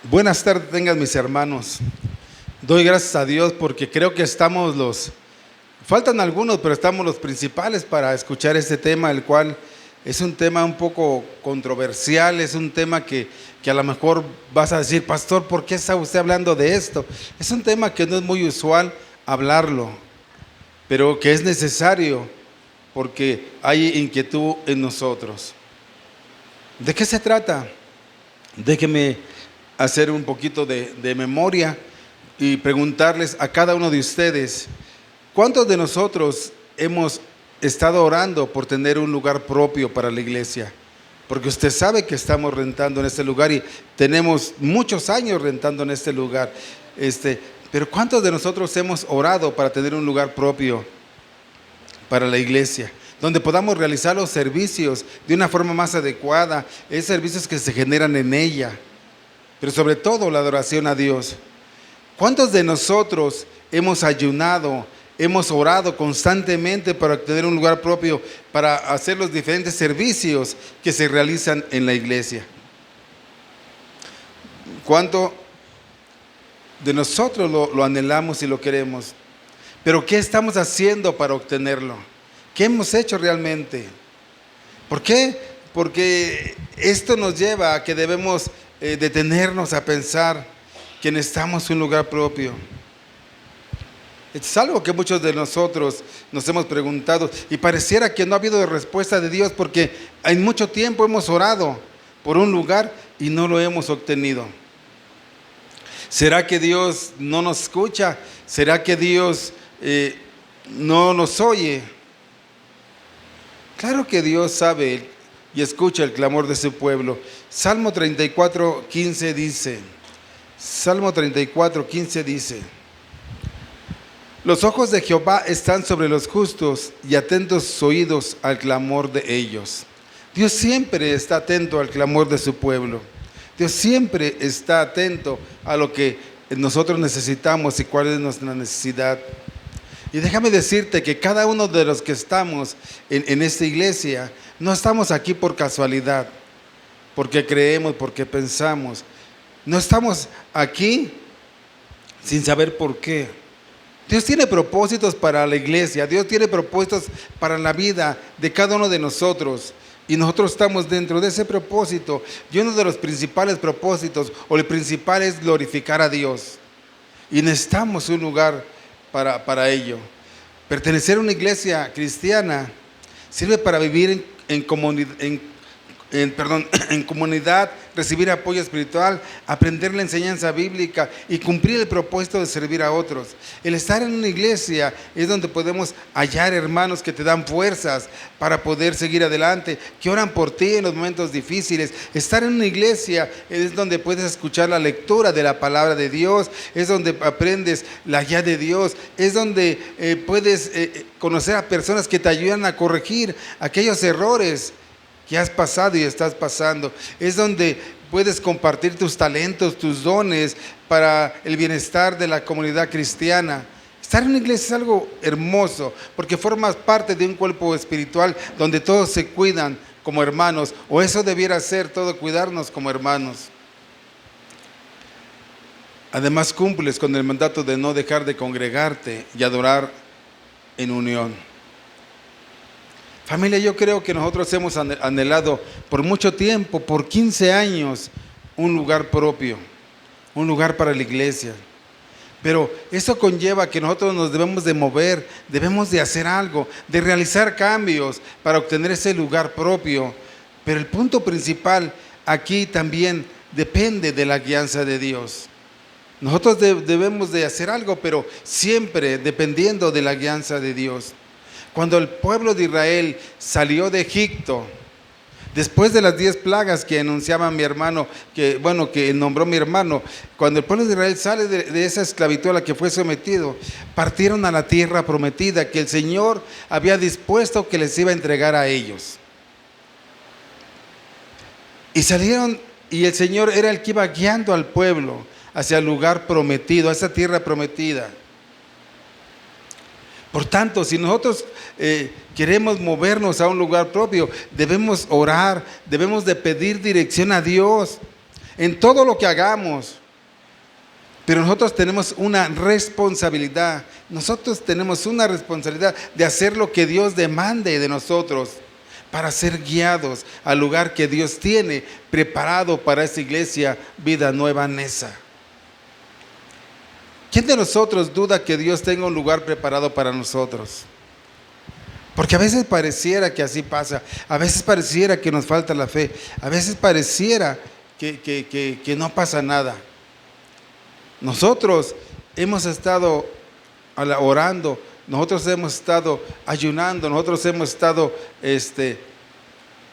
Buenas tardes tengan mis hermanos. Doy gracias a Dios porque creo que faltan algunos, pero estamos los principales para escuchar este tema, el cual es un tema un poco controversial, es un tema que a lo mejor vas a decir, pastor, ¿por qué está usted hablando de esto? Es un tema que no es muy usual hablarlo, pero que es necesario porque hay inquietud en nosotros. ¿De qué se trata? Déjeme hacer un poquito de memoria y preguntarles a cada uno de ustedes, ¿cuántos de nosotros hemos estado orando por tener un lugar propio para la iglesia? Porque usted sabe que estamos rentando en este lugar y tenemos muchos años rentando en este lugar. Pero ¿cuántos de nosotros hemos orado para tener un lugar propio para la iglesia, donde podamos realizar los servicios de una forma más adecuada, esos servicios que se generan en ella, pero sobre todo la adoración a Dios? ¿Cuántos de nosotros hemos ayunado, hemos orado constantemente para obtener un lugar propio, para hacer los diferentes servicios que se realizan en la iglesia? ¿Cuánto de nosotros lo anhelamos y lo queremos? Pero ¿qué estamos haciendo para obtenerlo? ¿Qué hemos hecho realmente? ¿Por qué? Porque esto nos lleva a que debemos detenernos a pensar que necesitamos un lugar propio. Es algo que muchos de nosotros nos hemos preguntado y pareciera que no ha habido respuesta de Dios porque en mucho tiempo hemos orado por un lugar y no lo hemos obtenido. ¿Será que Dios no nos escucha? ¿Será que Dios no nos oye? Claro que Dios sabe y escucha el clamor de su pueblo. Salmo 34:15 dice, Salmo 34:15 dice, los ojos de Jehová están sobre los justos y atentos sus oídos al clamor de ellos. Dios siempre está atento al clamor de su pueblo. Dios siempre está atento a lo que nosotros necesitamos y cuál es nuestra necesidad. Y déjame decirte que cada uno de los que estamos en esta iglesia, no estamos aquí por casualidad, porque creemos, porque pensamos. No estamos aquí sin saber por qué. Dios tiene propósitos para la iglesia, Dios tiene propósitos para la vida de cada uno de nosotros. Y nosotros estamos dentro de ese propósito. Y uno de los principales propósitos, o el principal, es glorificar a Dios. Y necesitamos un lugar para ello. Pertenecer a una iglesia cristiana sirve para vivir en comunidad, recibir apoyo espiritual, aprender la enseñanza bíblica y cumplir el propósito de servir a otros. El estar en una iglesia es donde podemos hallar hermanos que te dan fuerzas para poder seguir adelante, que oran por ti en los momentos difíciles. Estar en una iglesia es donde puedes escuchar la lectura de la palabra de Dios, es donde aprendes la guía de Dios, es donde puedes conocer a personas que te ayudan a corregir aquellos errores que has pasado y estás pasando. Es donde puedes compartir tus talentos, tus dones para el bienestar de la comunidad cristiana. Estar en una iglesia es algo hermoso porque formas parte de un cuerpo espiritual donde todos se cuidan como hermanos, o eso debiera ser todo, cuidarnos como hermanos. Además cumples con el mandato de no dejar de congregarte y adorar en unión. Familia, yo creo que nosotros hemos anhelado por mucho tiempo, por 15 años, un lugar propio, un lugar para la iglesia. Pero eso conlleva que nosotros nos debemos de mover, debemos de hacer algo, de realizar cambios para obtener ese lugar propio. Pero el punto principal aquí también depende de la guianza de Dios. Nosotros debemos de hacer algo, pero siempre dependiendo de la guianza de Dios. Cuando el pueblo de Israel salió de Egipto, después de las 10 plagas que anunciaba mi hermano, que nombró mi hermano, cuando el pueblo de Israel sale de esa esclavitud a la que fue sometido, partieron a la tierra prometida que el Señor había dispuesto que les iba a entregar a ellos. Y salieron, y el Señor era el que iba guiando al pueblo hacia el lugar prometido, a esa tierra prometida. Por tanto, si nosotros queremos movernos a un lugar propio, debemos orar, debemos de pedir dirección a Dios. en todo lo que hagamos. Pero nosotros tenemos una responsabilidad. Nosotros tenemos una responsabilidad de hacer lo que Dios demande de nosotros para ser guiados al lugar que Dios tiene preparado para esta iglesia Vida Nueva Neza. ¿Quién de nosotros duda que Dios tenga un lugar preparado para nosotros? Porque a veces pareciera que así pasa, a veces pareciera que nos falta la fe, a veces pareciera que no pasa nada. Nosotros hemos estado orando, nosotros hemos estado ayunando, nosotros hemos estado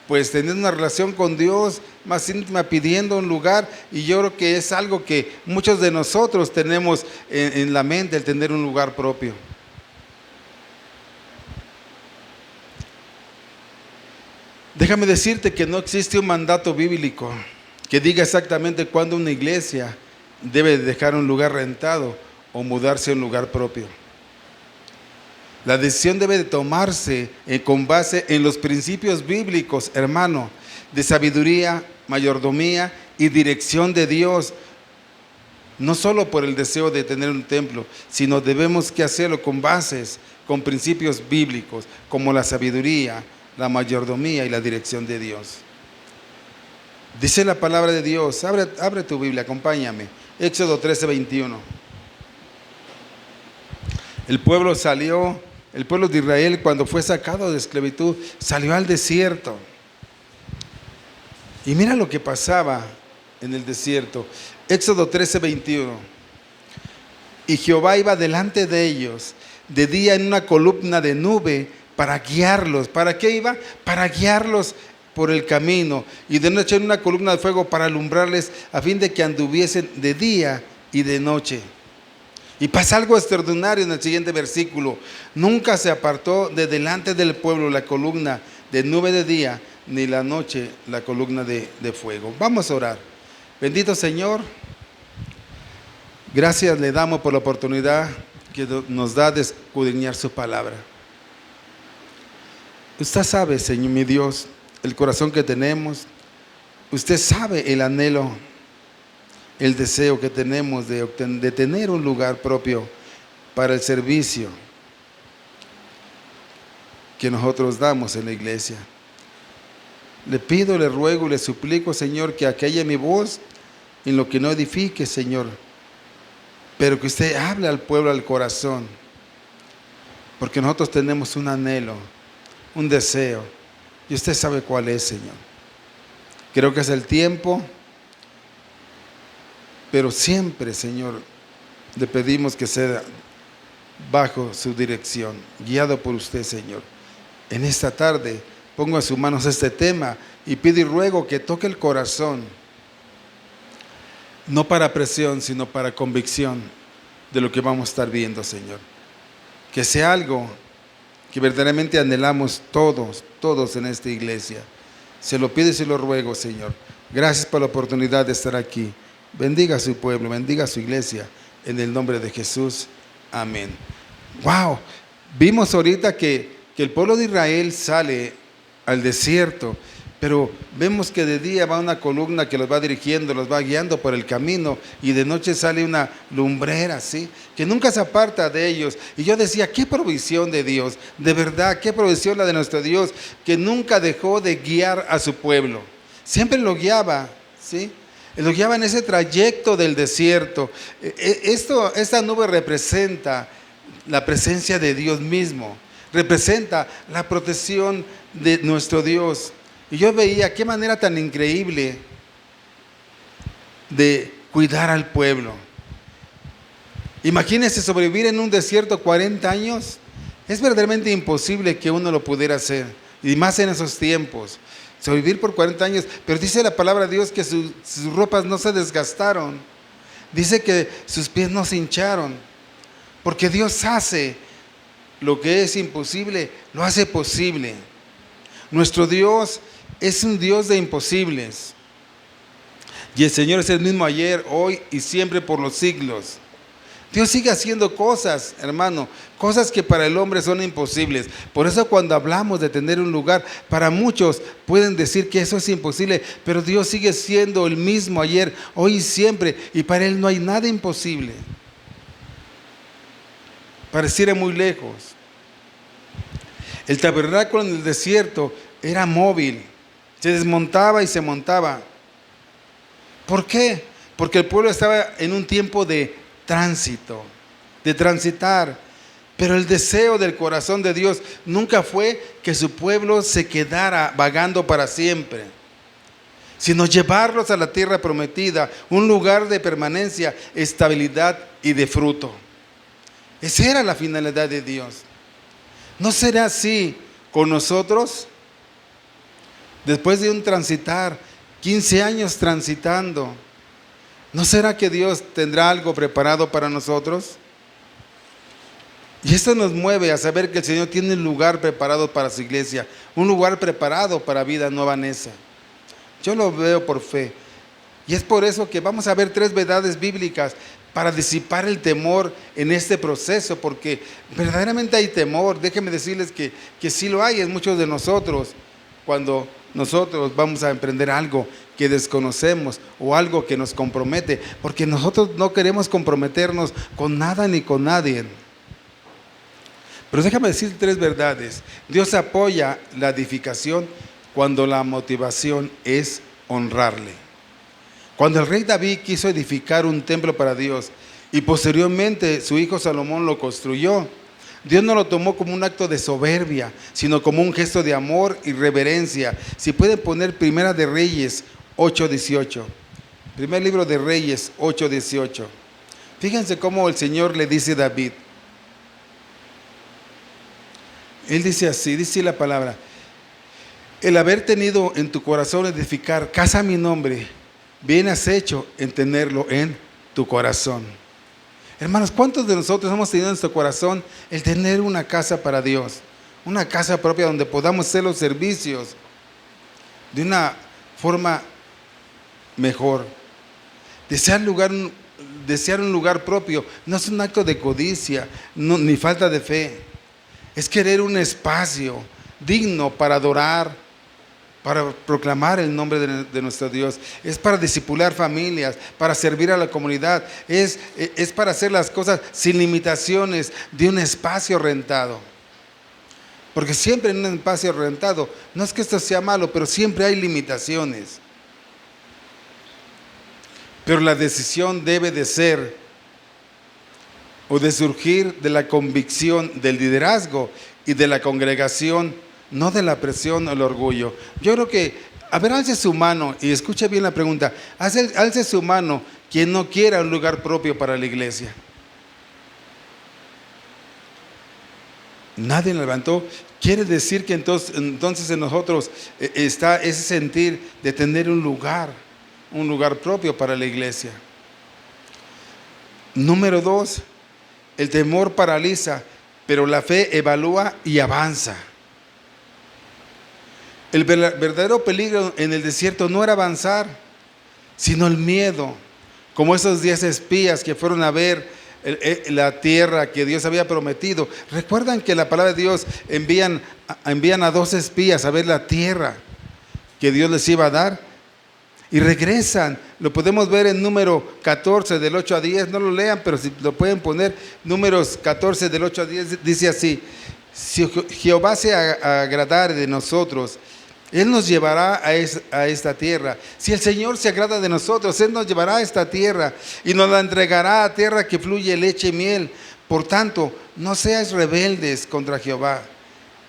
pues teniendo una relación con Dios más íntima, pidiendo un lugar, y yo creo que es algo que muchos de nosotros tenemos en la mente, el tener un lugar propio. Déjame decirte que no existe un mandato bíblico que diga exactamente cuándo una iglesia debe dejar un lugar rentado o mudarse a un lugar propio. La decisión debe de tomarse con base en los principios bíblicos, hermano, de sabiduría, mayordomía y dirección de Dios. No solo por el deseo de tener un templo, sino debemos que hacerlo con bases, con principios bíblicos, como la sabiduría, la mayordomía y la dirección de Dios. Dice la palabra de Dios, abre tu Biblia, acompáñame. Éxodo 13:21. El pueblo de Israel, cuando fue sacado de esclavitud, salió al desierto. Y mira lo que pasaba en el desierto. Éxodo 13:21. Y Jehová iba delante de ellos de día en una columna de nube para guiarlos. ¿Para qué iba? Para guiarlos por el camino, y de noche en una columna de fuego para alumbrarles, a fin de que anduviesen de día y de noche. Y pasa algo extraordinario en el siguiente versículo. Nunca se apartó de delante del pueblo la columna de nube de día, ni la noche la columna de fuego. Vamos a orar. Bendito Señor, gracias le damos por la oportunidad que nos da de escudriñar su palabra. Usted sabe, Señor mi Dios, el corazón que tenemos. Usted sabe el anhelo, el deseo que tenemos de tener un lugar propio para el servicio que nosotros damos en la iglesia. Le pido, le ruego y le suplico, Señor, que aquella mi voz en lo que no edifique, Señor, pero que usted hable al pueblo, al corazón, porque nosotros tenemos un anhelo, un deseo, y usted sabe cuál es, Señor. Creo que es el tiempo, pero siempre, Señor, le pedimos que sea bajo su dirección, guiado por usted, Señor. En esta tarde pongo en sus manos este tema y pido y ruego que toque el corazón, no para presión, sino para convicción de lo que vamos a estar viendo, Señor. Que sea algo que verdaderamente anhelamos todos en esta iglesia. Se lo pido y se lo ruego, Señor. Gracias por la oportunidad de estar aquí. Bendiga a su pueblo, bendiga a su iglesia, en el nombre de Jesús. Amén. Wow, vimos ahorita que el pueblo de Israel sale al desierto, pero vemos que de día va una columna que los va dirigiendo, los va guiando por el camino, y de noche sale una lumbrera, ¿sí?, que nunca se aparta de ellos. Y yo decía, qué provisión de Dios, de verdad, qué provisión la de nuestro Dios, que nunca dejó de guiar a su pueblo. Siempre lo guiaba, ¿sí?, lo guiaba en ese trayecto del desierto. Esta nube representa la presencia de Dios mismo, representa la protección de nuestro Dios. Y yo veía qué manera tan increíble de cuidar al pueblo. Imagínense sobrevivir en un desierto 40 años. Es verdaderamente imposible que uno lo pudiera hacer, y más en esos tiempos. Sobrevivir por 40 años, pero dice la palabra de Dios que sus ropas no se desgastaron. Dice que sus pies no se hincharon, porque Dios hace lo que es imposible, lo hace posible. Nuestro Dios es un Dios de imposibles, y el Señor es el mismo ayer, hoy y siempre por los siglos. Dios sigue haciendo cosas, hermano, cosas que para el hombre son imposibles. Por eso cuando hablamos de tener un lugar, para muchos pueden decir que eso es imposible, pero Dios sigue siendo el mismo ayer, hoy y siempre, y para Él no hay nada imposible. Pareciera muy lejos. El tabernáculo en el desierto era móvil, se desmontaba y se montaba. ¿Por qué? Porque el pueblo estaba en un tiempo de tránsito, de transitar. Pero el deseo del corazón de Dios nunca fue que su pueblo se quedara vagando para siempre, sino llevarlos a la tierra prometida, un lugar de permanencia, estabilidad y de fruto. Esa era la finalidad de Dios. ¿No será así con nosotros? Después de un transitar, 15 años transitando, ¿no será que Dios tendrá algo preparado para nosotros? Y esto nos mueve a saber que el Señor tiene un lugar preparado para su iglesia, un lugar preparado para Vida Nueva Neza. Yo lo veo por fe. Y es por eso que vamos a ver 3 verdades bíblicas para disipar el temor en este proceso, porque verdaderamente hay temor. Déjenme decirles que sí lo hay en muchos de nosotros, cuando nosotros vamos a emprender algo que desconocemos o algo que nos compromete, porque nosotros no queremos comprometernos con nada ni con nadie. Pero déjame decir 3 verdades. Dios apoya la edificación cuando la motivación es honrarle. Cuando el rey David quiso edificar un templo para Dios y posteriormente su hijo Salomón lo construyó, Dios no lo tomó como un acto de soberbia, sino como un gesto de amor y reverencia. Si pueden poner Primera de Reyes 8:18. Primer libro de Reyes 8:18. Fíjense cómo el Señor le dice a David. Él dice así, dice la palabra: el haber tenido en tu corazón edificar casa a mi nombre, bien has hecho en tenerlo en tu corazón. Hermanos, ¿cuántos de nosotros hemos tenido en nuestro corazón el tener una casa para Dios? Una casa propia donde podamos hacer los servicios de una forma mejor. Desear un lugar propio no es un acto de codicia, ni falta de fe. Es querer un espacio digno para adorar, para proclamar el nombre de nuestro Dios. Es para discipular familias, para servir a la comunidad. Es para hacer las cosas sin limitaciones de un espacio rentado. Porque siempre en un espacio rentado, no es que esto sea malo, pero siempre hay limitaciones. Pero la decisión debe de ser o de surgir de la convicción del liderazgo y de la congregación, no de la presión o el orgullo. Yo creo que, a ver, alce su mano y escuche bien la pregunta. Alce su mano quien no quiera un lugar propio para la iglesia. Nadie levantó. Quiere decir que entonces en nosotros está ese sentir de tener un lugar propio para la iglesia. Número 2, el temor paraliza, pero la fe evalúa y avanza. El verdadero peligro en el desierto no era avanzar, sino el miedo, como esos 10 espías que fueron a ver la tierra que Dios había prometido. Recuerdan que la palabra de Dios envían a 2 espías a ver la tierra que Dios les iba a dar y regresan. Lo podemos ver en número 14 del 8 a 10, no lo lean, pero si lo pueden poner, números 14 del 8 a 10 dice así: si Jehová se agradare de nosotros, Él nos llevará a esta tierra. Si el Señor se agrada de nosotros, Él nos llevará a esta tierra y nos la entregará a tierra que fluye leche y miel. Por tanto, no seáis rebeldes contra Jehová,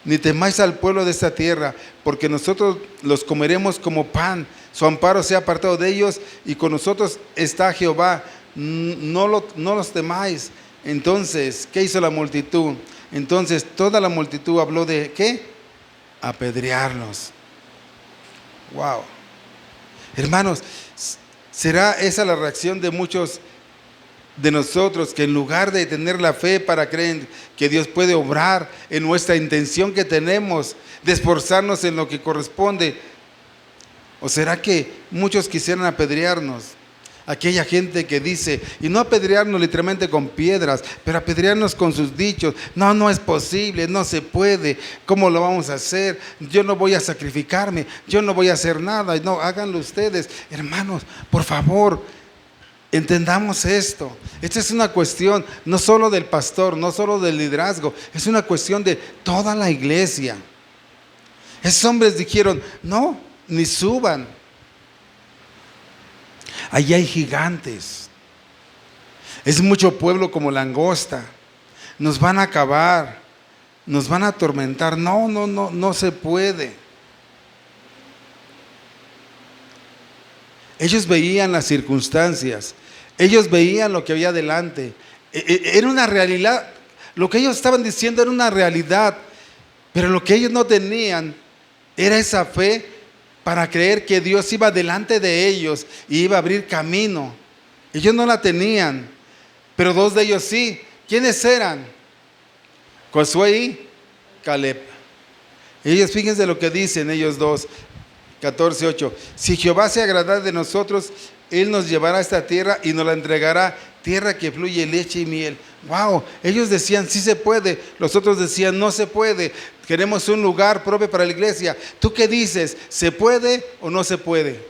ni temáis al pueblo de esta tierra, porque nosotros los comeremos como pan. Su amparo sea apartado de ellos, y con nosotros está Jehová. No los temáis. Entonces, ¿qué hizo la multitud? Entonces, toda la multitud habló de ¿qué? Apedrearlos. Wow. Hermanos, ¿será esa la reacción de muchos de nosotros, que en lugar de tener la fe para creer que Dios puede obrar en nuestra intención que tenemos de esforzarnos en lo que corresponde, o será que muchos quisieran apedrearnos? Aquella gente que dice, y no apedrearnos literalmente con piedras, pero apedrearnos con sus dichos. No, no es posible, no se puede. ¿Cómo lo vamos a hacer? Yo no voy a sacrificarme, yo no voy a hacer nada. No, háganlo ustedes. Hermanos, por favor, entendamos esto. Esta es una cuestión no solo del pastor, no solo del liderazgo, es una cuestión de toda la iglesia. Esos hombres dijeron, no, ni suban. Allí hay gigantes. Es mucho pueblo como langosta. Nos van a acabar. Nos van a atormentar. No, no, no, no se puede. Ellos veían las circunstancias. Ellos veían lo que había delante. Era una realidad. Lo que ellos estaban diciendo era una realidad. Pero lo que ellos no tenían era esa fe para creer que Dios iba delante de ellos y iba a abrir camino. Ellos no la tenían, pero dos de ellos sí. ¿Quiénes eran? Josué y Caleb. Ellos, fíjense lo que dicen ellos dos, 14:8. Si Jehová se agrada de nosotros, Él nos llevará a esta tierra y nos la entregará, tierra que fluye leche y miel. Wow, ellos decían sí se puede, los otros decían no se puede. Queremos un lugar propio para la iglesia. ¿Tú qué dices? ¿Se puede o no se puede?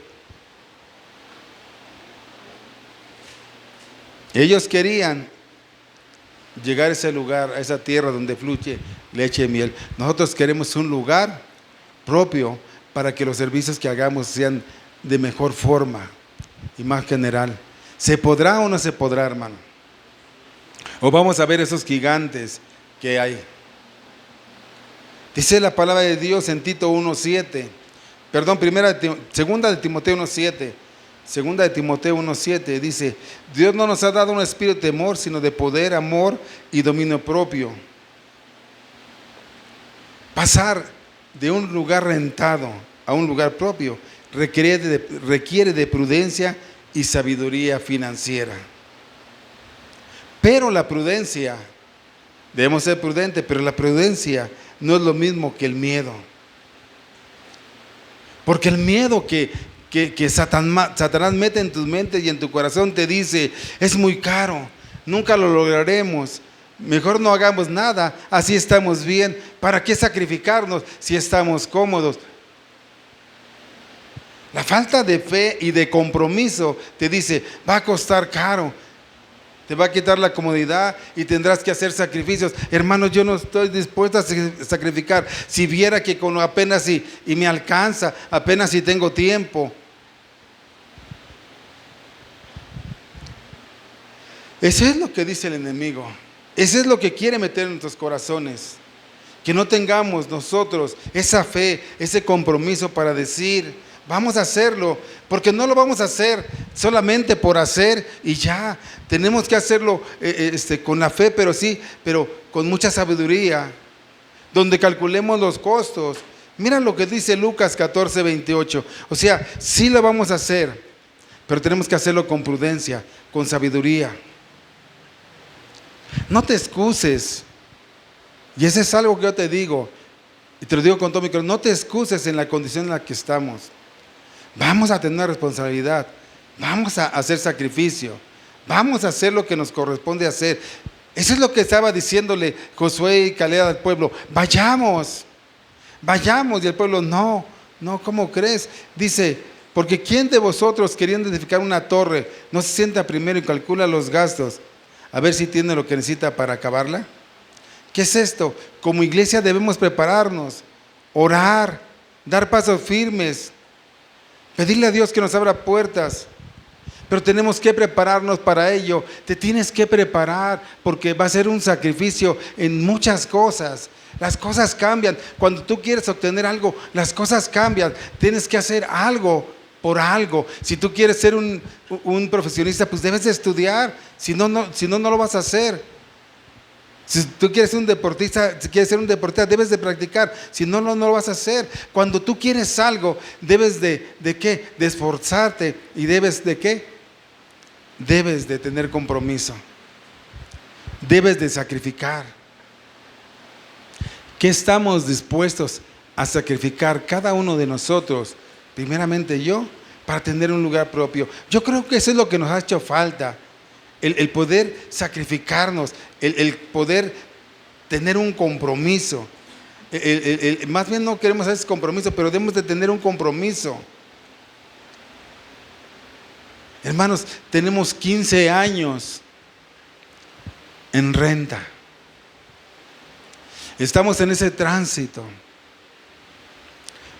Ellos querían llegar a ese lugar, a esa tierra donde fluye leche y miel. Nosotros queremos un lugar propio para que los servicios que hagamos sean de mejor forma y más general. ¿Se podrá o no se podrá, hermano? O vamos a ver esos gigantes que hay. Dice la palabra de Dios en Tito 1:7. Perdón, segunda de Timoteo 1:7. Segunda de Timoteo 1:7 dice: Dios no nos ha dado un espíritu de temor, sino de poder, amor y dominio propio. Pasar de un lugar rentado a un lugar propio requiere de prudencia y sabiduría financiera. Pero la prudencia, debemos ser prudentes, pero la prudencia no es lo mismo que el miedo. Porque el miedo que Satanás mete en tus mentes y en tu corazón te dice, es muy caro, nunca lo lograremos, mejor no hagamos nada, así estamos bien, ¿para qué sacrificarnos si estamos cómodos? La falta de fe y de compromiso te dice, va a costar caro, te va a quitar la comodidad y tendrás que hacer sacrificios. Hermanos, yo no estoy dispuesto a sacrificar. Si viera que con apenas y me alcanza, apenas si tengo tiempo. Eso es lo que dice el enemigo. Eso es lo que quiere meter en nuestros corazones. Que no tengamos nosotros esa fe, ese compromiso para decir, vamos a hacerlo, porque no lo vamos a hacer solamente por hacer y ya. Tenemos que hacerlo con la fe, pero con mucha sabiduría, donde calculemos los costos. Mira lo que dice Lucas 14:28. O sea, sí lo vamos a hacer, pero tenemos que hacerlo con prudencia, con sabiduría. No te excuses. Y eso es algo que yo te digo, y te lo digo con todo mi corazón, no te excuses en la condición en la que estamos. Vamos a tener una responsabilidad, vamos a hacer sacrificio, vamos a hacer lo que nos corresponde hacer. Eso es lo que estaba diciéndole Josué y Caleb al pueblo, vayamos. Y el pueblo, no, ¿cómo crees? Dice, porque ¿quién de vosotros queriendo edificar una torre no se sienta primero y calcula los gastos, a ver si tiene lo que necesita para acabarla? ¿Qué es esto? Como iglesia debemos prepararnos, orar, dar pasos firmes, pedirle a Dios que nos abra puertas, pero tenemos que prepararnos para ello. Te tienes que preparar porque va a ser un sacrificio en muchas cosas. Las cosas cambian. Cuando tú quieres obtener algo, las cosas cambian. Tienes que hacer algo por algo. Si tú quieres ser un profesionista, pues debes de estudiar. Si no lo vas a hacer. Si tú quieres ser un deportista, debes de practicar. Si no lo vas a hacer. Cuando tú quieres algo, debes ¿de qué? De esforzarte. ¿Y debes de qué? Debes de tener compromiso. Debes de sacrificar. ¿Qué estamos dispuestos a sacrificar cada uno de nosotros? Primeramente yo, para tener un lugar propio. Yo creo que eso es lo que nos ha hecho falta, el poder sacrificarnos, el poder tener un compromiso. Más bien no queremos hacer ese compromiso, pero debemos de tener un compromiso. Hermanos, tenemos 15 años en renta. Estamos en ese tránsito.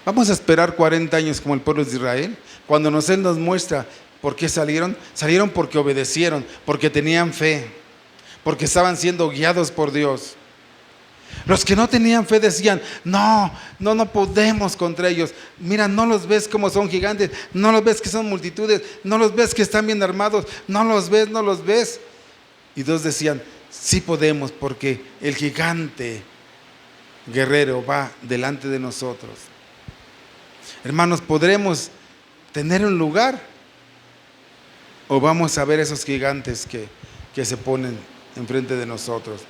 Vamos a esperar 40 años como el pueblo de Israel. Cuando Él nos muestra por qué salieron. Salieron porque obedecieron, porque tenían fe, porque estaban siendo guiados por Dios. Los que no tenían fe decían, no podemos contra ellos. Mira, no los ves como son gigantes, no los ves que son multitudes, no los ves que están bien armados, no los ves. Y Dios decían, sí podemos, porque el gigante guerrero va delante de nosotros. Hermanos, ¿podremos tener un lugar? ¿O vamos a ver esos gigantes que se ponen enfrente de nosotros?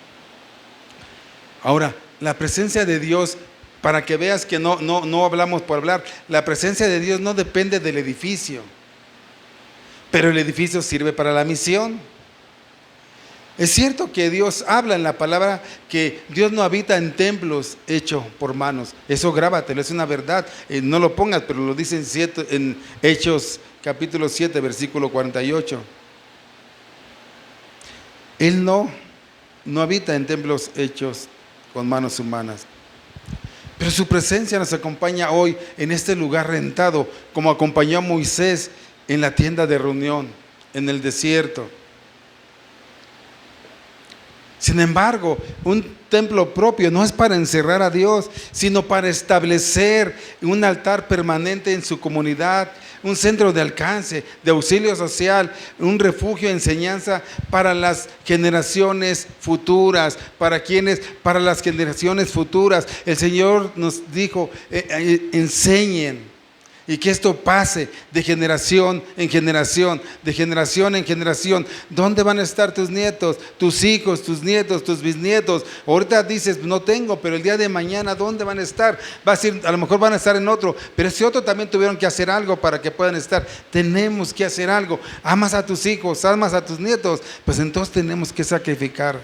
Ahora, la presencia de Dios, para que veas que no hablamos por hablar, la presencia de Dios no depende del edificio, pero el edificio sirve para la misión. Es cierto que Dios habla en la palabra que Dios no habita en templos hechos por manos. Eso grábatelo, es una verdad. No lo pongas, pero lo dice en Hechos capítulo 7, versículo 48. Él no habita en templos hechos con manos humanas. Pero su presencia nos acompaña hoy en este lugar rentado, como acompañó a Moisés en la tienda de reunión, en el desierto. Sin embargo, un templo propio no es para encerrar a Dios, sino para establecer un altar permanente en su comunidad, un centro de alcance, de auxilio social, un refugio de enseñanza para las generaciones futuras. Para las generaciones futuras. El Señor nos dijo, enseñen. Y que esto pase de generación en generación, de generación en generación. ¿Dónde van a estar tus nietos, tus hijos, tus nietos, tus bisnietos? Ahorita dices, no tengo, pero el día de mañana, ¿dónde van a estar? A lo mejor van a estar en otro, pero ese otro también tuvieron que hacer algo para que puedan estar. Tenemos que hacer algo. Amas a tus hijos, amas a tus nietos, pues entonces tenemos que sacrificar.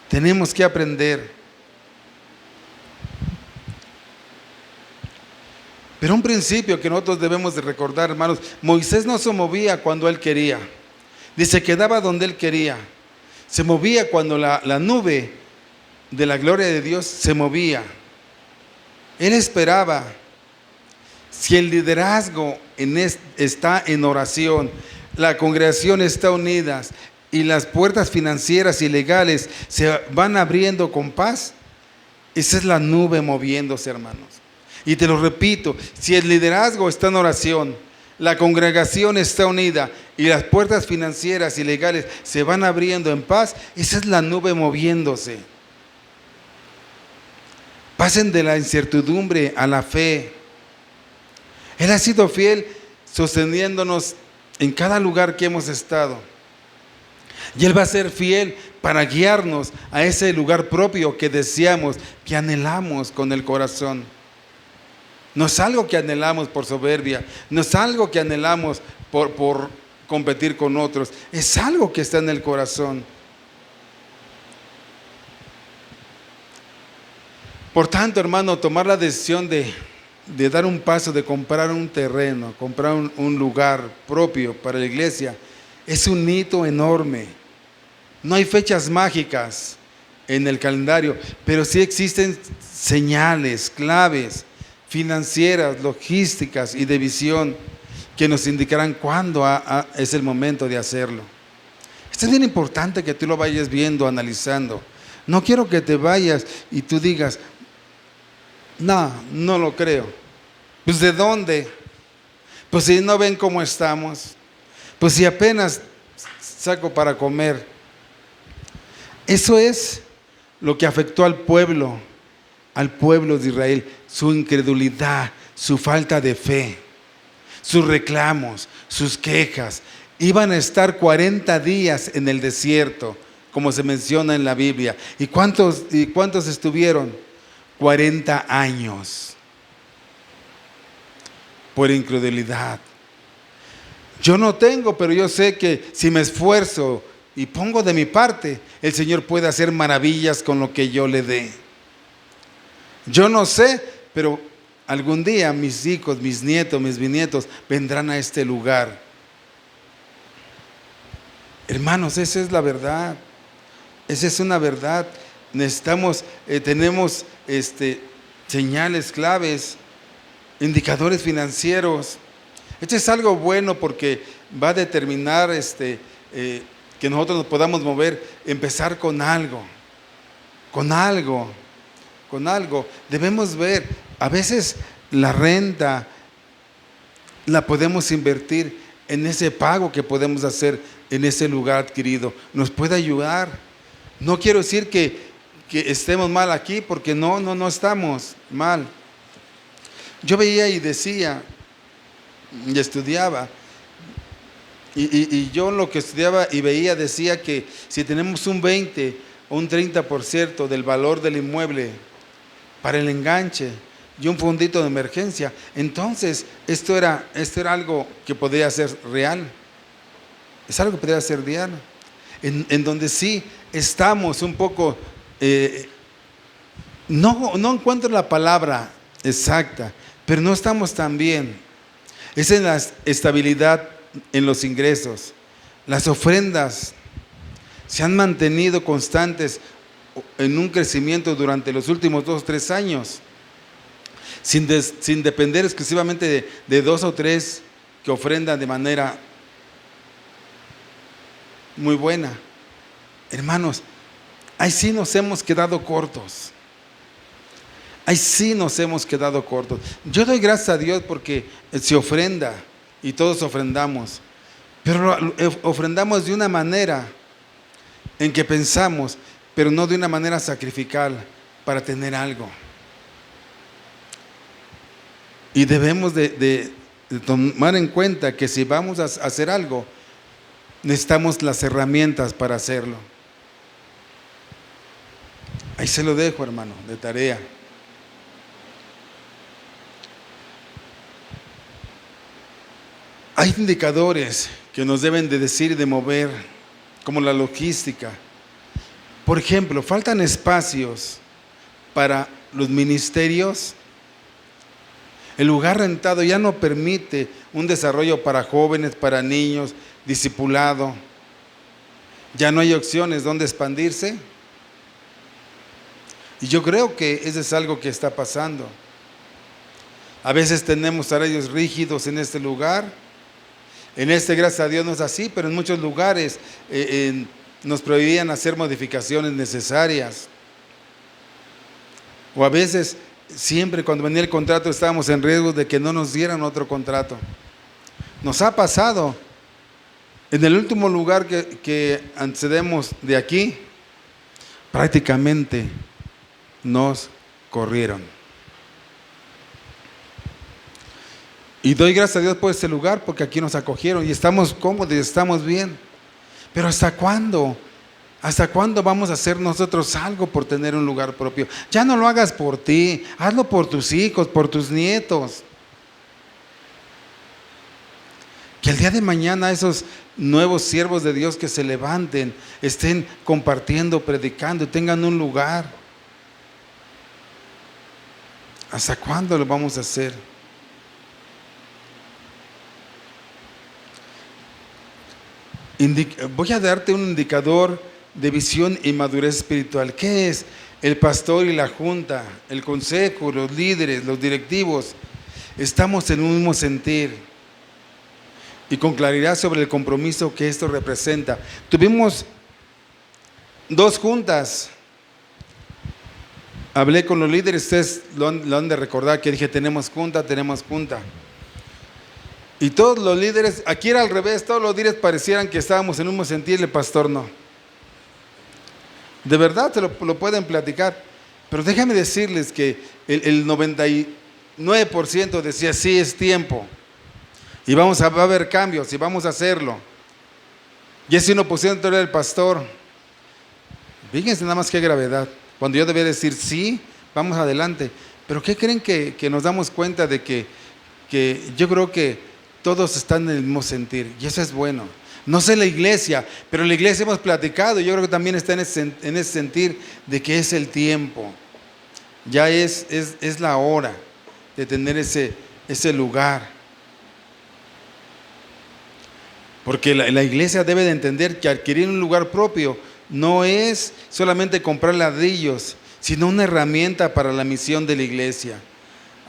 Tenemos que aprender. Pero un principio que nosotros debemos de recordar, hermanos, Moisés no se movía cuando él quería, ni se quedaba donde él quería. Se movía cuando la nube de la gloria de Dios se movía. Él esperaba. Si el liderazgo está en oración, la congregación está unida y las puertas financieras y legales se van abriendo con paz, esa es la nube moviéndose, hermanos. Y te lo repito, si el liderazgo está en oración, la congregación está unida y las puertas financieras y legales se van abriendo en paz, esa es la nube moviéndose. Pasen de la incertidumbre a la fe. Él ha sido fiel sosteniéndonos en cada lugar que hemos estado. Y Él va a ser fiel para guiarnos a ese lugar propio que deseamos, que anhelamos con el corazón. No es algo que anhelamos por soberbia, no es algo que anhelamos por competir con otros, es algo que está en el corazón. Por tanto, hermano, tomar la decisión de dar un paso, de comprar un terreno, comprar un lugar propio para la iglesia, es un hito enorme. No hay fechas mágicas en el calendario, pero sí existen señales, claves, financieras, logísticas y de visión que nos indicarán cuándo es el momento de hacerlo. Esto es bien importante que tú lo vayas viendo, analizando. No quiero que te vayas y tú digas, no lo creo. Pues ¿de dónde? Pues si no ven cómo estamos, pues si apenas saco para comer. Eso es lo que afectó al pueblo de Israel, su incredulidad, su falta de fe, sus reclamos, sus quejas. Iban a estar 40 días en el desierto, como se menciona en la Biblia. ¿Y cuántos estuvieron? 40 años. Por incredulidad, Yo no tengo, pero yo sé que si me esfuerzo y pongo de mi parte, el Señor puede hacer maravillas con lo que yo le dé. Yo no sé, pero algún día mis hijos, mis nietos, mis bisnietos vendrán a este lugar. Hermanos, esa es la verdad. Esa es una verdad. Necesitamos, tenemos señales claves, indicadores financieros. Esto es algo bueno porque va a determinar que nosotros nos podamos mover, empezar con algo. Debemos ver, a veces la renta la podemos invertir en ese pago que podemos hacer en ese lugar adquirido. Nos puede ayudar. No quiero decir que estemos mal aquí, porque no estamos mal. Yo veía y decía, y estudiaba, y yo lo que estudiaba y veía decía que si tenemos un 20 o un 30% del valor del inmueble para el enganche y un fondito de emergencia, entonces esto era algo que podría ser real. Es algo que podría ser real. En donde sí estamos un poco, no encuentro la palabra exacta, pero no estamos tan bien. Es en la estabilidad en los ingresos. Las ofrendas se han mantenido constantes en un crecimiento durante los últimos 2 o 3 años, sin depender exclusivamente de 2 o 3 que ofrendan de manera muy buena. Hermanos, ahí sí nos hemos quedado cortos. Yo doy gracias a Dios porque se ofrenda y todos ofrendamos, pero ofrendamos de una manera en que pensamos, pero no de una manera sacrificial para tener algo. Y debemos de tomar en cuenta que si vamos a hacer algo, necesitamos las herramientas para hacerlo. Ahí se lo dejo, hermano, de tarea. Hay indicadores que nos deben de decir y de mover, como la logística. Por ejemplo, faltan espacios para los ministerios. El lugar rentado ya no permite un desarrollo para jóvenes, para niños, discipulado. Ya no hay opciones donde expandirse. Y yo creo que eso es algo que está pasando. A veces tenemos horarios rígidos en este lugar. Gracias a Dios no es así, pero en muchos lugares nos prohibían hacer modificaciones necesarias. O a veces, siempre cuando venía el contrato estábamos en riesgo de que no nos dieran otro contrato. Nos ha pasado. En el último lugar que accedemos de aquí, prácticamente nos corrieron. Y doy gracias a Dios por este lugar, porque aquí nos acogieron y estamos cómodos y estamos bien. Pero ¿hasta cuándo? ¿Hasta cuándo vamos a hacer nosotros algo por tener un lugar propio? Ya no lo hagas por ti, hazlo por tus hijos, por tus nietos. Que el día de mañana esos nuevos siervos de Dios que se levanten, estén compartiendo, predicando, tengan un lugar. ¿Hasta cuándo lo vamos a hacer? Voy a darte un indicador de visión y madurez espiritual. ¿Qué es? El pastor y la junta, el consejo, los líderes, los directivos, estamos en un mismo sentir y con claridad sobre el compromiso que esto representa. Tuvimos 2 juntas. Hablé con los líderes, ustedes lo han de recordar que dije tenemos junta. Y todos los líderes, aquí era al revés, todos los líderes parecieran que estábamos en un mismo sentir, el pastor no. De verdad se lo pueden platicar, pero déjame decirles que el 99% decía sí es tiempo, y va a haber cambios, y vamos a hacerlo. Y es una oposición del pastor. Fíjense nada más qué gravedad, cuando yo debía decir sí, vamos adelante. Pero ¿qué creen que nos damos cuenta de que yo creo que todos están en el mismo sentir y eso es bueno. No sé la iglesia, pero la iglesia hemos platicado, yo creo que también está en ese sentir de que es el tiempo, ya es la hora de tener ese lugar. Porque la iglesia debe de entender que adquirir un lugar propio no es solamente comprar ladrillos, sino una herramienta para la misión de la iglesia.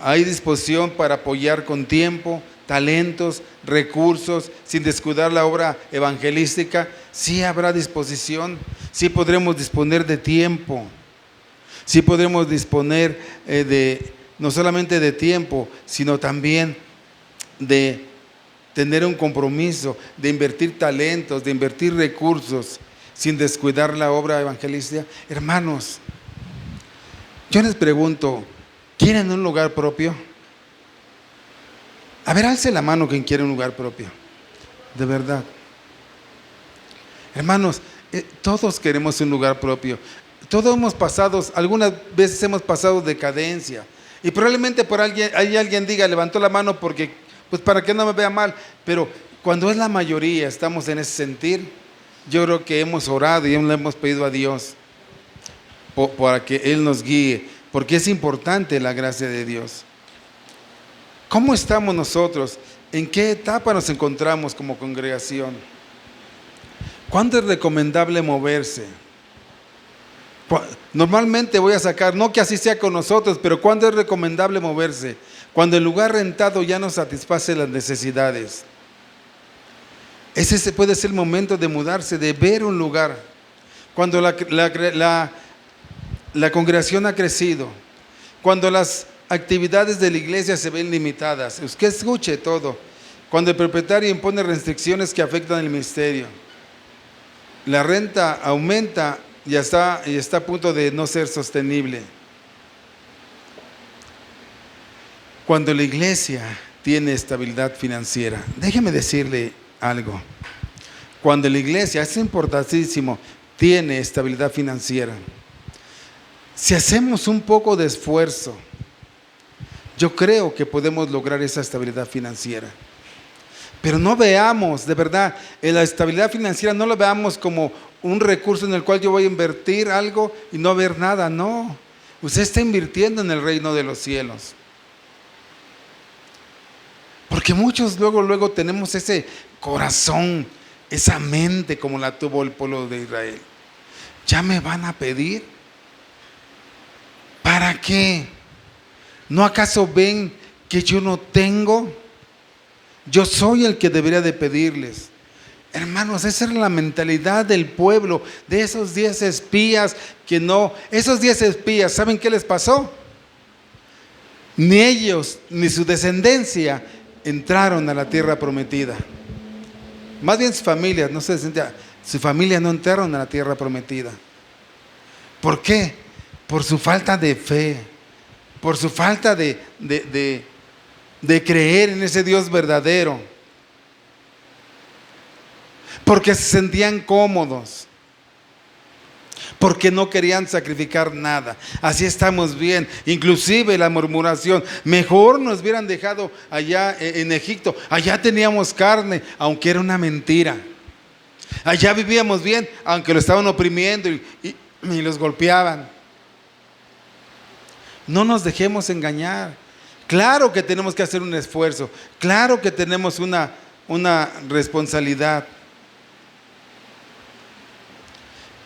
Hay disposición para apoyar con tiempo, talentos, recursos, sin descuidar la obra evangelística. Sí habrá disposición, sí podremos disponer de tiempo, sí podremos disponer no solamente de tiempo, sino también de tener un compromiso, de invertir talentos, de invertir recursos, sin descuidar la obra evangelística. Hermanos, yo les pregunto, ¿quieren un lugar propio? A ver, alce la mano quien quiere un lugar propio. De verdad. Hermanos, todos queremos un lugar propio. Todos hemos pasado, algunas veces hemos pasado decadencia. Y probablemente alguien diga, levantó la mano porque, pues para que no me vea mal. Pero cuando es la mayoría, estamos en ese sentir, yo creo que hemos orado y le hemos pedido a Dios para que Él nos guíe. Porque es importante la gracia de Dios. ¿Cómo estamos nosotros? ¿En qué etapa nos encontramos como congregación? ¿Cuándo es recomendable moverse? Normalmente voy a sacar, no que así sea con nosotros, pero ¿cuándo es recomendable moverse? Cuando el lugar rentado ya no satisface las necesidades. Ese puede ser el momento de mudarse, de ver un lugar. Cuando la congregación ha crecido, cuando las actividades de la iglesia se ven limitadas, usted escuche todo, cuando el propietario impone restricciones que afectan el ministerio, la renta aumenta y está a punto de no ser sostenible. Cuando la iglesia tiene estabilidad financiera, déjeme decirle algo, cuando la iglesia, es importantísimo, tiene estabilidad financiera, si hacemos un poco de esfuerzo, yo creo que podemos lograr esa estabilidad financiera. Pero no veamos, de verdad, la estabilidad financiera no lo veamos como un recurso en el cual yo voy a invertir algo y no ver nada. No, usted está invirtiendo en el reino de los cielos. Porque muchos luego tenemos ese corazón, esa mente como la tuvo el pueblo de Israel. ¿Ya me van a pedir? ¿Para qué? ¿No acaso ven que yo no tengo? Yo soy el que debería de pedirles. Hermanos, esa era la mentalidad del pueblo, de esos 10 espías esos 10 espías, ¿saben qué les pasó? Ni ellos, ni su descendencia entraron a la tierra prometida. Más bien sus familias, su familia no entraron a la tierra prometida. ¿Por qué? Por su falta de fe, por su falta de creer en ese Dios verdadero, porque se sentían cómodos, porque no querían sacrificar nada. Así estamos bien. Inclusive la murmuración, mejor nos hubieran dejado allá en Egipto, allá teníamos carne, aunque era una mentira. Allá vivíamos bien, aunque lo estaban oprimiendo y los golpeaban. No nos dejemos engañar. Claro que tenemos que hacer un esfuerzo, claro que tenemos una responsabilidad.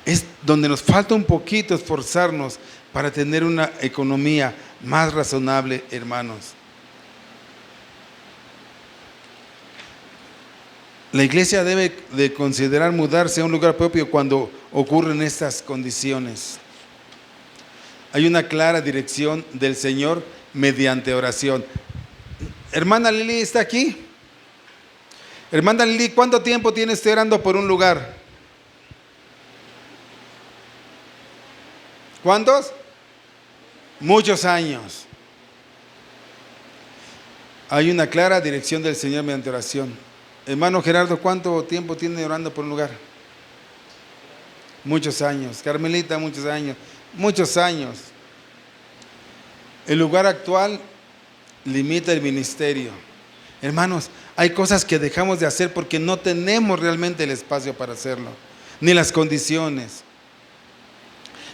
Es donde nos falta un poquito esforzarnos para tener una economía más razonable, hermanos. La iglesia debe de considerar mudarse a un lugar propio cuando ocurren estas condiciones. Hay una clara dirección del Señor mediante oración. Hermana Lili, ¿está aquí? Hermana Lili, ¿cuánto tiempo tiene usted orando por un lugar? ¿Cuántos? Muchos años. Hay una clara dirección del Señor mediante oración. Hermano Gerardo, ¿cuánto tiempo tiene orando por un lugar? Muchos años. Carmelita, muchos años. Muchos años. El lugar actual limita el ministerio. Hermanos, hay cosas que dejamos de hacer porque no tenemos realmente el espacio para hacerlo, ni las condiciones.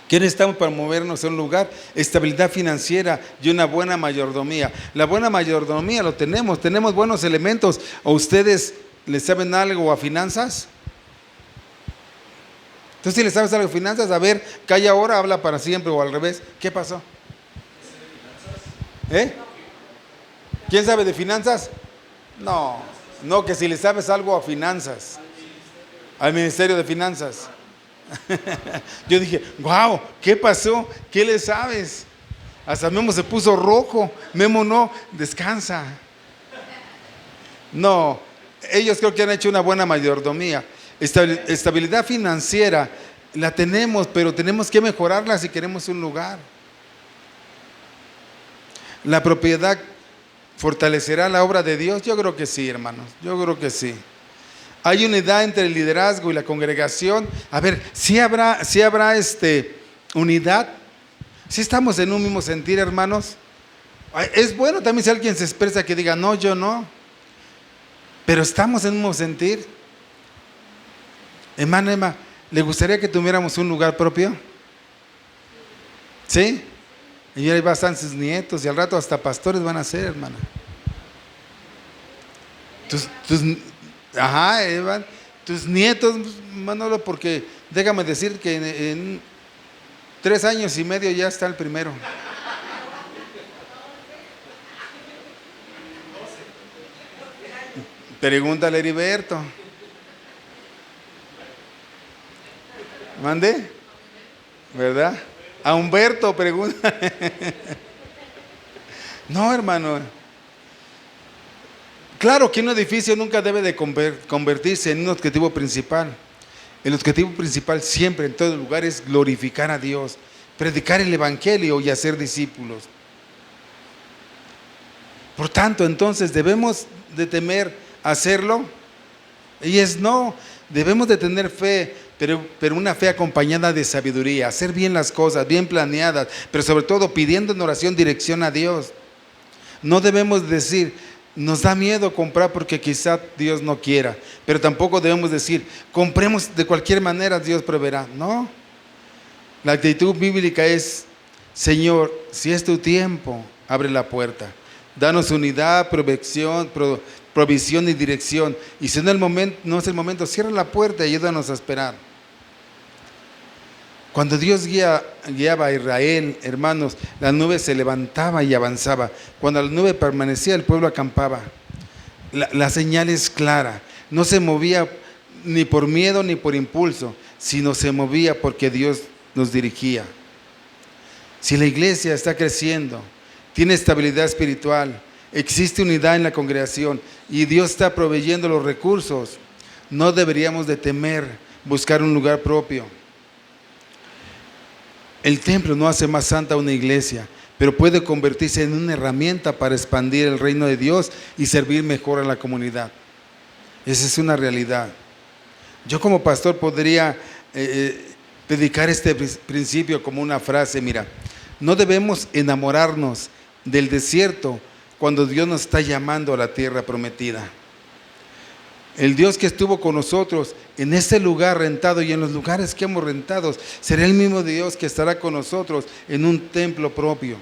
¿Qué necesitamos para movernos a un lugar? Estabilidad financiera y una buena mayordomía. La buena mayordomía lo tenemos buenos elementos. ¿O ustedes le saben algo a finanzas? Entonces, si le sabes algo a finanzas, a ver, calla ahora, habla para siempre, o al revés. ¿Qué pasó? ¿Quién sabe de finanzas? No, que si le sabes algo a finanzas, al Ministerio de Finanzas. Yo dije, wow, ¿qué pasó? ¿Qué le sabes? Hasta Memo se puso rojo. Memo, no, descansa. No, ellos creo que han hecho una buena mayordomía. Estabilidad financiera la tenemos, pero tenemos que mejorarla si queremos un lugar. La propiedad fortalecerá la obra de Dios. Yo creo que sí, hermanos. Yo creo que sí. Hay unidad entre el liderazgo y la congregación. A ver, ¿sí habrá unidad? ¿Sí estamos en un mismo sentir, hermanos? Es bueno también si alguien se expresa que diga, no, yo no. Pero estamos en un mismo sentir. Hermana Emma, ¿le gustaría que tuviéramos un lugar propio? ¿Sí? Y ahí están sus nietos y al rato hasta pastores van a ser, hermana. Evan, tus nietos, Manolo, porque déjame decir que en 3 años y medio ya está el primero. Pregúntale a Heriberto. ¿Mande? ¿Verdad? A Humberto pregunta. No, hermano. Claro que un edificio nunca debe de convertirse en un objetivo principal. El objetivo principal siempre en todo lugar es glorificar a Dios, predicar el Evangelio y hacer discípulos. Por tanto, entonces, ¿debemos de temer hacerlo? Y debemos de tener fe, pero una fe acompañada de sabiduría, hacer bien las cosas, bien planeadas, pero sobre todo pidiendo en oración dirección a Dios. No debemos decir, nos da miedo comprar porque quizá Dios no quiera, pero tampoco debemos decir, compremos de cualquier manera, Dios proveerá. No, la actitud bíblica es, Señor, si es tu tiempo, abre la puerta, danos unidad, provisión y dirección, y si no es el momento, cierra la puerta y ayúdanos a esperar. Cuando Dios guiaba a Israel, hermanos, la nube se levantaba y avanzaba. Cuando la nube permanecía, el pueblo acampaba. La señal es clara. No se movía ni por miedo ni por impulso, sino se movía porque Dios nos dirigía. Si la iglesia está creciendo, tiene estabilidad espiritual, existe unidad en la congregación y Dios está proveyendo los recursos, no deberíamos de temer buscar un lugar propio. El templo no hace más santa una iglesia, pero puede convertirse en una herramienta para expandir el reino de Dios y servir mejor a la comunidad. Esa es una realidad. Yo como pastor podría predicar este principio como una frase, mira, no debemos enamorarnos del desierto cuando Dios nos está llamando a la tierra prometida. El Dios que estuvo con nosotros en este lugar rentado y en los lugares que hemos rentado, será el mismo Dios que estará con nosotros en un templo propio.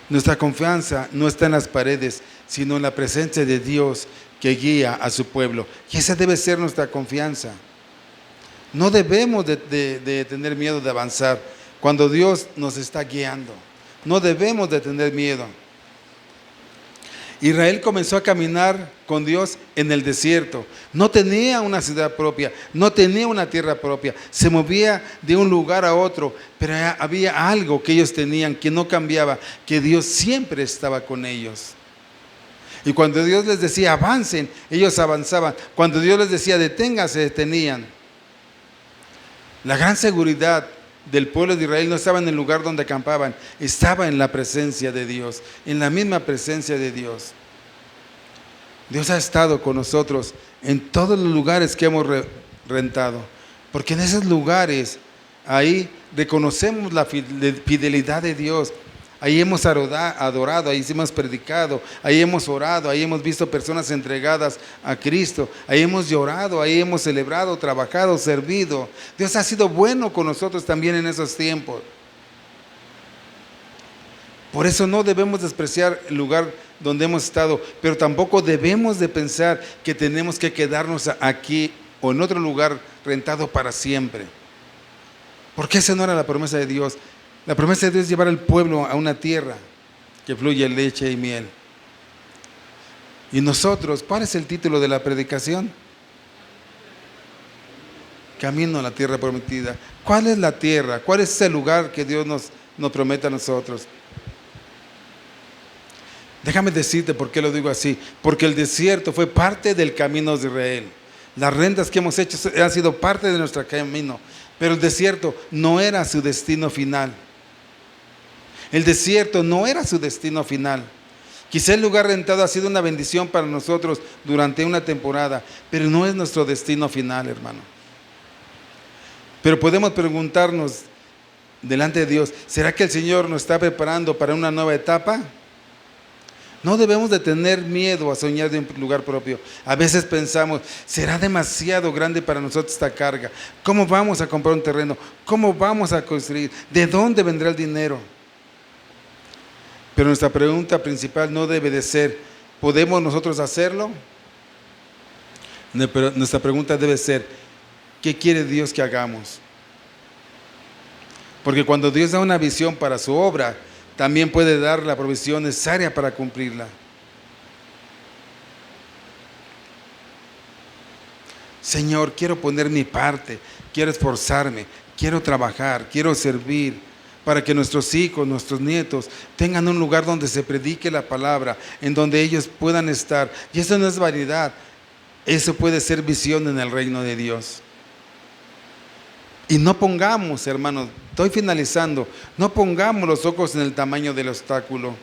Nuestra confianza no está en las paredes, sino en la presencia de Dios que guía a su pueblo. Y esa debe ser nuestra confianza. No debemos de tener miedo de avanzar cuando Dios nos está guiando. No debemos de tener miedo. Israel comenzó a caminar con Dios en el desierto. No tenía una ciudad propia, no tenía una tierra propia. Se movía de un lugar a otro, pero había algo que ellos tenían que no cambiaba, que Dios siempre estaba con ellos. Y cuando Dios les decía avancen, ellos avanzaban. Cuando Dios les decía deténganse, se detenían. La gran seguridad del pueblo de Israel no estaba en el lugar donde acampaban, estaba en la presencia de Dios, en la misma presencia de Dios. Dios ha estado con nosotros en todos los lugares que hemos rentado, porque en esos lugares, ahí reconocemos la fidelidad de Dios. Ahí hemos adorado, ahí hemos predicado, ahí hemos orado, ahí hemos visto personas entregadas a Cristo, ahí hemos llorado, ahí hemos celebrado, trabajado, servido. Dios ha sido bueno con nosotros también en esos tiempos. Por eso no debemos despreciar el lugar donde hemos estado, pero tampoco debemos de pensar que tenemos que quedarnos aquí o en otro lugar rentado para siempre. Porque esa no era la promesa de Dios. La promesa de Dios es llevar al pueblo a una tierra que fluye leche y miel. Y nosotros, ¿cuál es el título de la predicación? Camino a la tierra prometida. ¿Cuál es la tierra? ¿Cuál es ese lugar que Dios nos promete a nosotros? Déjame decirte por qué lo digo así. Porque el desierto fue parte del camino de Israel. Las rentas que hemos hecho han sido parte de nuestro camino. Pero el desierto no era su destino final. El desierto no era su destino final. Quizá el lugar rentado ha sido una bendición para nosotros durante una temporada, pero no es nuestro destino final, hermano. Pero podemos preguntarnos delante de Dios, ¿será que el Señor nos está preparando para una nueva etapa? No debemos de tener miedo a soñar de un lugar propio. A veces pensamos, ¿será demasiado grande para nosotros esta carga? ¿Cómo vamos a comprar un terreno? ¿Cómo vamos a construir? ¿De dónde vendrá el dinero? Pero nuestra pregunta principal no debe de ser, ¿podemos nosotros hacerlo? Nuestra pregunta debe ser, ¿qué quiere Dios que hagamos? Porque cuando Dios da una visión para su obra, también puede dar la provisión necesaria para cumplirla. Señor, quiero poner mi parte, quiero esforzarme, quiero trabajar, quiero servir, para que nuestros hijos, nuestros nietos tengan un lugar donde se predique la palabra, en donde ellos puedan estar. Y eso no es vanidad, eso puede ser visión en el reino de Dios. Y no pongamos, hermanos, estoy finalizando, no pongamos los ojos en el tamaño del obstáculo.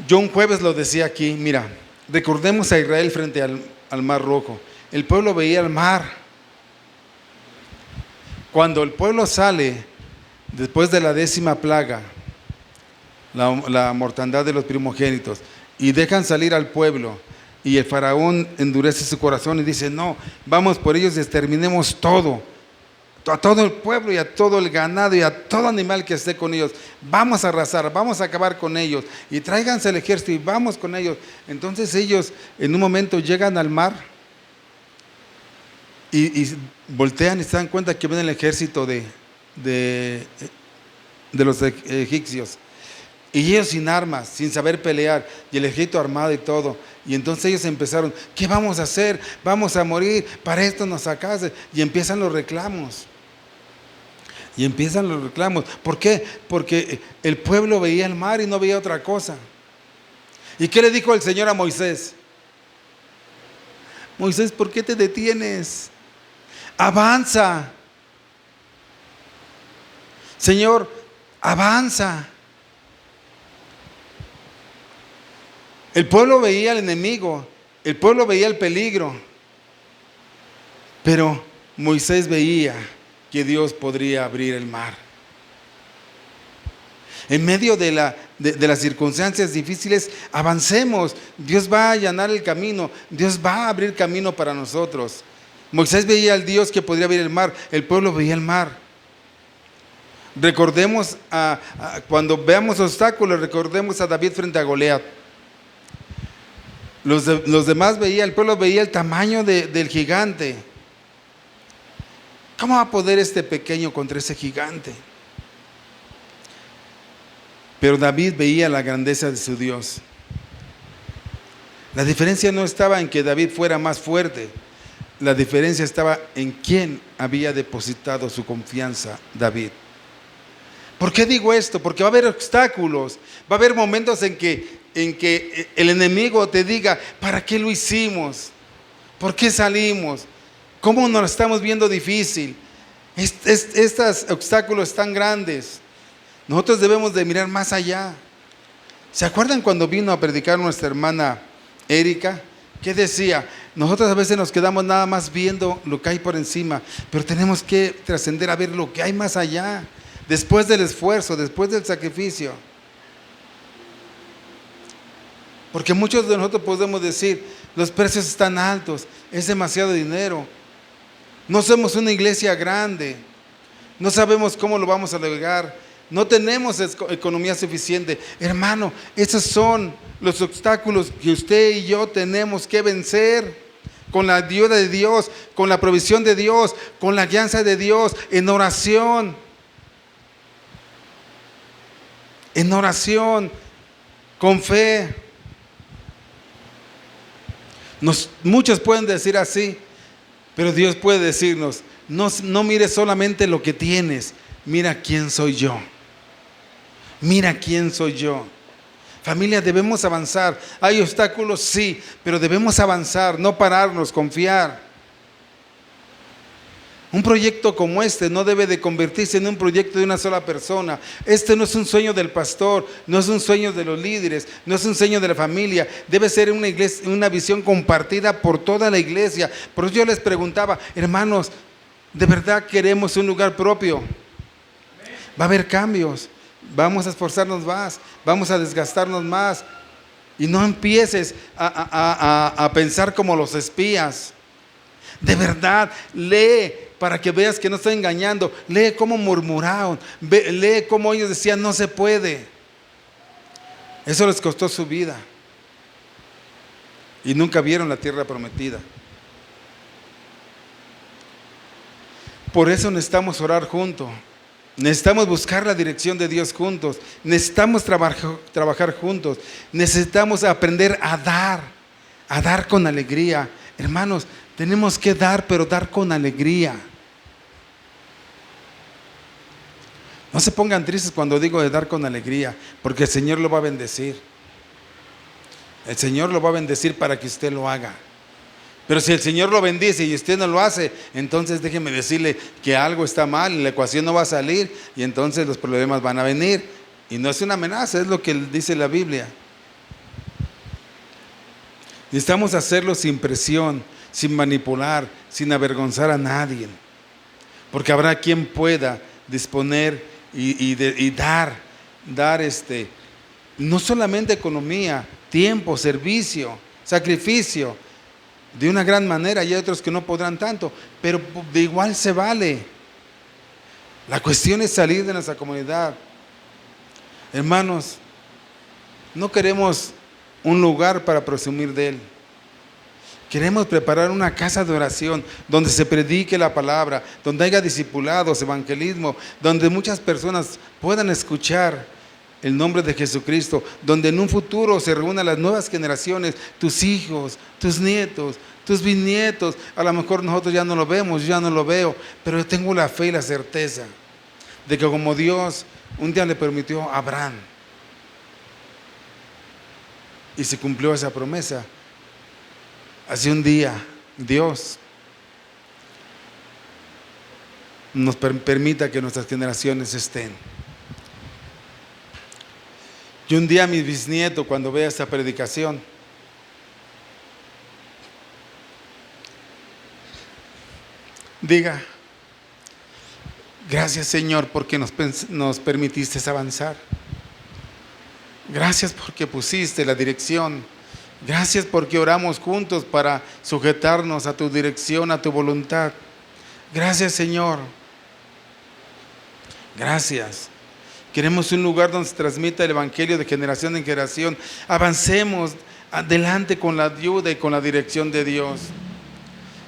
Yo un jueves lo decía aquí, mira, recordemos a Israel frente al Mar Rojo. El pueblo veía el mar. Cuando el pueblo sale, después de la 10ª plaga, la mortandad de los primogénitos, y dejan salir al pueblo, y el faraón endurece su corazón y dice, no, vamos por ellos y exterminemos todo, a todo el pueblo y a todo el ganado y a todo animal que esté con ellos, vamos a arrasar, vamos a acabar con ellos, y tráiganse el ejército y vamos con ellos. Entonces ellos en un momento llegan al mar, y voltean y se dan cuenta que viene el ejército de los egipcios, y ellos sin armas, sin saber pelear, y el ejército armado y todo. Y entonces ellos empezaron, ¿qué vamos a hacer? Vamos a morir, para esto nos sacaste. Y empiezan los reclamos. ¿Por qué? Porque el pueblo veía el mar y no veía otra cosa. ¿Y qué le dijo el Señor a Moisés? Moisés, ¿por qué te detienes? Avanza. Señor, avanza. El pueblo veía al enemigo, el pueblo veía el peligro, pero Moisés veía que Dios podría abrir el mar. En medio de las circunstancias difíciles, avancemos. Dios va a allanar el camino, Dios va a abrir camino para nosotros. Moisés veía al Dios que podría abrir el mar, el pueblo veía el mar. Recordemos, cuando veamos obstáculos, recordemos a David frente a Goliat. Los demás el pueblo veía el tamaño del gigante. ¿Cómo va a poder este pequeño contra ese gigante? Pero David veía la grandeza de su Dios. La diferencia no estaba en que David fuera más fuerte. La diferencia estaba en quién había depositado su confianza David. ¿Por qué digo esto? Porque va a haber obstáculos, va a haber momentos en que el enemigo te diga, ¿para qué lo hicimos? ¿Por qué salimos? ¿Cómo nos estamos viendo difícil? Estos obstáculos tan grandes. Nosotros debemos de mirar más allá. ¿Se acuerdan cuando vino a predicar nuestra hermana Erika? ¿Qué decía? Nosotros a veces nos quedamos nada más viendo lo que hay por encima, pero tenemos que trascender a ver lo que hay más allá. después del esfuerzo, después del sacrificio. Porque muchos de nosotros podemos decir, los precios están altos, es demasiado dinero. No somos una iglesia grande, no sabemos cómo lo vamos a lograr, no tenemos economía suficiente. Hermano, esos son los obstáculos que usted y yo tenemos que vencer con la ayuda de Dios, con la provisión de Dios, con la guianza de Dios, en oración, con fe. Muchos pueden decir así, pero Dios puede decirnos, no mires solamente lo que tienes, mira quién soy yo. Mira quién soy yo. Familia, debemos avanzar. Hay obstáculos, sí, pero debemos avanzar, no pararnos, confiar. Un proyecto como este no debe de convertirse en un proyecto de una sola persona. Este no es un sueño del pastor, no es un sueño de los líderes, no es un sueño de la familia. Debe ser una iglesia, una visión compartida por toda la iglesia. Por eso yo les preguntaba, hermanos, ¿de verdad queremos un lugar propio? Va a haber cambios, vamos a esforzarnos más, vamos a desgastarnos más. Y no empieces a pensar como los espías. De verdad, lee para que veas que no estoy engañando. Lee cómo murmuraron, lee cómo ellos decían no se puede. Eso les costó su vida y nunca vieron la tierra prometida. Por eso necesitamos orar juntos, necesitamos buscar la dirección de Dios juntos, necesitamos trabajar juntos, necesitamos aprender a dar con alegría. Hermanos, tenemos que dar, pero dar con alegría. No se pongan tristes cuando digo de dar con alegría, porque el Señor lo va a bendecir. El Señor lo va a bendecir para que usted lo haga. Pero si el Señor lo bendice y usted no lo hace, entonces déjeme decirle que algo está mal y la ecuación no va a salir y entonces los problemas van a venir. Y no es una amenaza, es lo que dice la Biblia. Necesitamos hacerlo sin presión, sin manipular, sin avergonzar a nadie. Porque habrá quien pueda disponer y dar no solamente economía, tiempo, servicio, sacrificio, de una gran manera, y hay otros que no podrán tanto, pero de igual se vale. La cuestión es salir de nuestra comunidad. Hermanos, no queremos un lugar para presumir de él. Queremos preparar una casa de oración donde se predique la palabra, donde haya discipulados, evangelismo, donde muchas personas puedan escuchar el nombre de Jesucristo, donde en un futuro se reúnan las nuevas generaciones, tus hijos, tus nietos, tus bisnietos. A lo mejor nosotros ya no lo vemos, yo ya no lo veo, pero yo tengo la fe y la certeza de que como Dios un día le permitió a Abraham y se cumplió esa promesa, así un día Dios nos permita que nuestras generaciones estén. Y un día mi bisnieto, cuando vea esta predicación, diga: gracias, Señor, porque nos permitiste avanzar. Gracias porque pusiste la dirección. Gracias porque oramos juntos para sujetarnos a tu dirección, a tu voluntad. Gracias, Señor. Gracias. Queremos un lugar donde se transmita el evangelio de generación en generación. Avancemos adelante con la ayuda y con la dirección de Dios.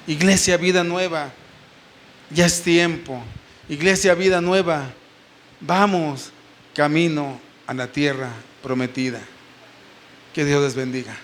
Iglesia Vida Nueva, ya es tiempo. Iglesia Vida Nueva, vamos camino a la tierra prometida. Que Dios les bendiga.